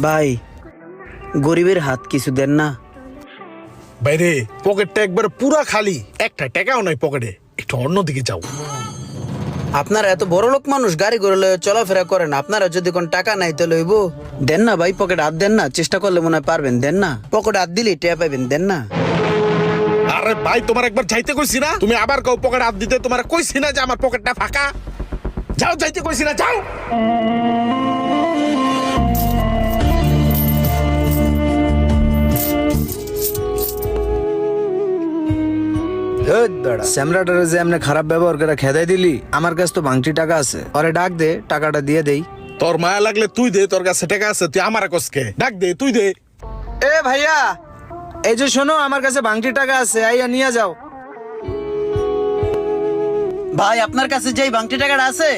ভাই গরিবের হাত কিছু দেন না। বাইরে পকেটটা একবার পুরা খালি, একটা টাকাও নাই পকেটে, একটু অন্যদিকে যাও। আপনারা এত বড় লোক মানুষ, গাড়ি করে লয়ে চলাফেরা করেন, আপনারা যদি কোন টাকা নাই তো লইব। দেন না ভাই, পকেটে হাত দেন না, চেষ্টা করলে মনে হয় পারবেন। দেন না, পকেটে হাত দিলেই টেয়া পাইবেন। দেন না। আরে ভাই তোমার একবার যাইতে কইছি না, তুমি আবার কও পকেটে হাত দিতে। তোমার কইছি না যে আমার পকেটটা ফাঁকা? যাও, যাইতে কইছি না, যাও। স্যামরাটারে যে এমনি খারাপ ব্যবহার করে খেদাই দিলি, আমার কাছে তো ভাঙটি টাকা আছে, ওরে ডাক দে, টাকাটা দিয়ে দেই। তোর মায়া লাগলে তুই দে, তোর কাছে টাকা আছে, তুই আমার কসকে ডাক দে, তুই দে। এ ভাইয়া, এই যে শোনো, আমার কাছে ভাঙটি টাকা আছে, আইয়া নিয়ে যাও। ভাই আপনার কাছে যেই ভাঙটি টাকাটা আছে